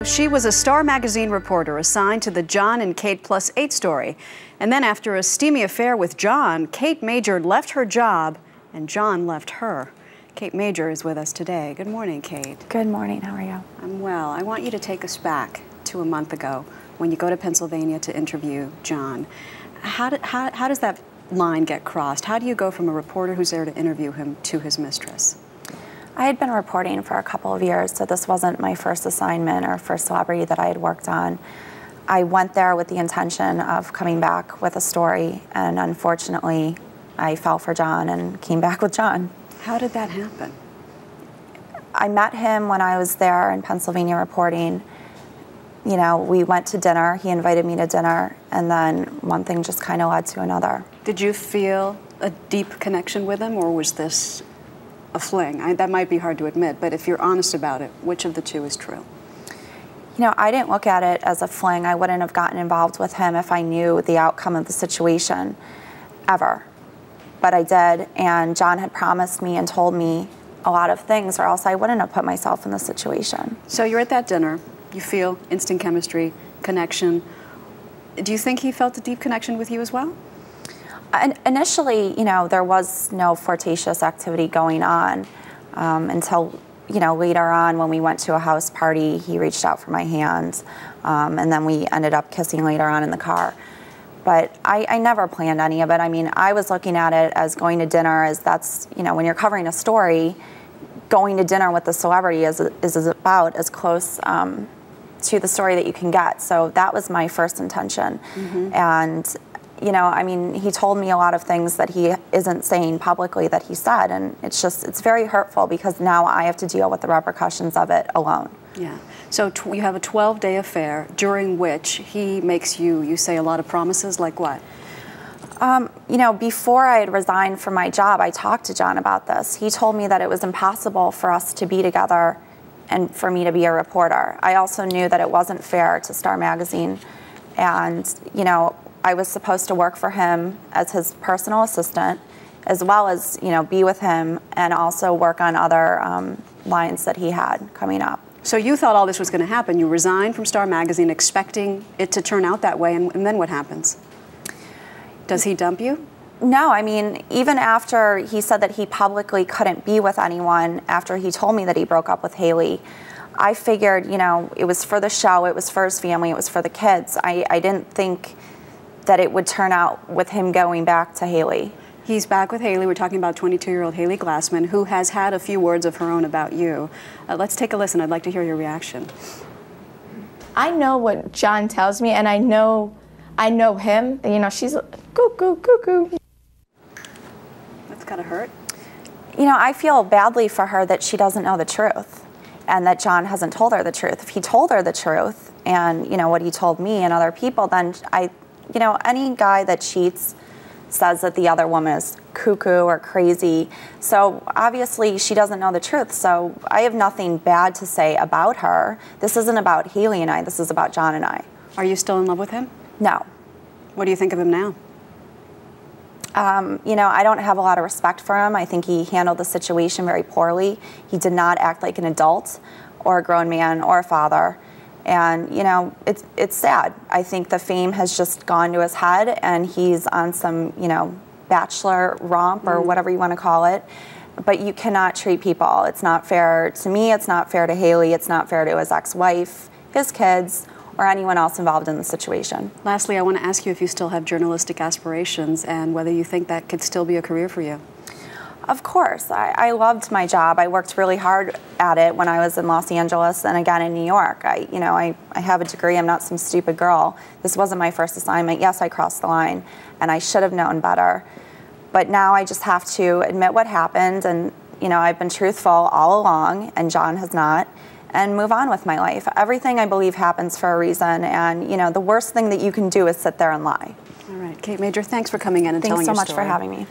She was a Star magazine reporter assigned to the Jon and Kate +8 story. And then after a steamy affair with Jon, Kate Major left her job and Jon left her. Kate Major is with us today. Good morning, Kate. Good morning. How are you? I'm well. I want you to take us back to a month ago when you go to Pennsylvania to interview Jon. How does that line get crossed? How do you go from a reporter who's there to interview him to his mistress? I had been reporting for a couple of years, so this wasn't my first assignment or first celebrity that I had worked on. I went there with the intention of coming back with a story, and unfortunately, I fell for Jon and came back with Jon. How did that happen? I met him when I was there in Pennsylvania reporting. You know, we went to dinner, he invited me to dinner, and then one thing just kind of led to another. Did you feel a deep connection with him, or was this a fling? That might be hard to admit, but if you're honest about it, which of the two is true? You know, I didn't look at it as a fling. I wouldn't have gotten involved with him if I knew the outcome of the situation, ever. But I did, and Jon had promised me and told me a lot of things, or else I wouldn't have put myself in this situation. So you're at that dinner, you feel instant chemistry, connection. Do you think he felt a deep connection with you as well? Initially, you know, there was no flirtatious activity going on until, you know, later on when we went to a house party, he reached out for my hand, and then we ended up kissing later on in the car. But I never planned any of it. I mean, I was looking at it as going to dinner, as that's, you know, when you're covering a story, going to dinner with the celebrity is about as close to the story that you can get. So that was my first intention. Mm-hmm. And you know, I mean, he told me a lot of things that he isn't saying publicly that he said, and it's very hurtful because now I have to deal with the repercussions of it alone. Yeah. So you have a 12-day affair during which he makes you say a lot of promises, like what? You know, before I had resigned from my job, I talked to Jon about this. He told me that it was impossible for us to be together and for me to be a reporter. I also knew that it wasn't fair to Star magazine, and, you know, I was supposed to work for him as his personal assistant, as well as, you know, be with him and also work on other lines that he had coming up. So you thought all this was going to happen. You resigned from Star magazine expecting it to turn out that way, and then what happens? Does he dump you? No, I mean, even after he said that he publicly couldn't be with anyone, after he told me that he broke up with Haley, I figured, you know, it was for the show, it was for his family, it was for the kids. I didn't think that it would turn out with him going back to Haley. He's back with Haley. We're talking about 22-year-old Haley Glassman, who has had a few words of her own about you. Let's take a listen. I'd like to hear your reaction. I know what Jon tells me, and I know him. You know, she's cuckoo, cuckoo. That's gotta hurt. You know, I feel badly for her that she doesn't know the truth, and that Jon hasn't told her the truth. If he told her the truth, and, you know, what he told me and other people, then you know, any guy that cheats says that the other woman is cuckoo or crazy. So obviously she doesn't know the truth. So I have nothing bad to say about her. This isn't about Haley and I. This is about Jon and I. Are you still in love with him? No. What do you think of him now? You know, I don't have a lot of respect for him. I think he handled the situation very poorly. He did not act like an adult or a grown man or a father. And, you know, it's sad. I think the fame has just gone to his head, and he's on some, you know, bachelor romp or whatever you want to call it. But you cannot treat people. It's not fair to me. It's not fair to Haley. It's not fair to his ex-wife, his kids, or anyone else involved in the situation. Lastly, I want to ask you if you still have journalistic aspirations and whether you think that could still be a career for you. Of course. I loved my job. I worked really hard at it when I was in Los Angeles and again in New York. You know, I have a degree. I'm not some stupid girl. This wasn't my first assignment. Yes, I crossed the line, and I should have known better. But now I just have to admit what happened, and, you know, I've been truthful all along, and Jon has not, and move on with my life. Everything, I believe, happens for a reason, and, you know, the worst thing that you can do is sit there and lie. All right. Kate Major, thanks for coming in and telling your story. Thanks so much for having me.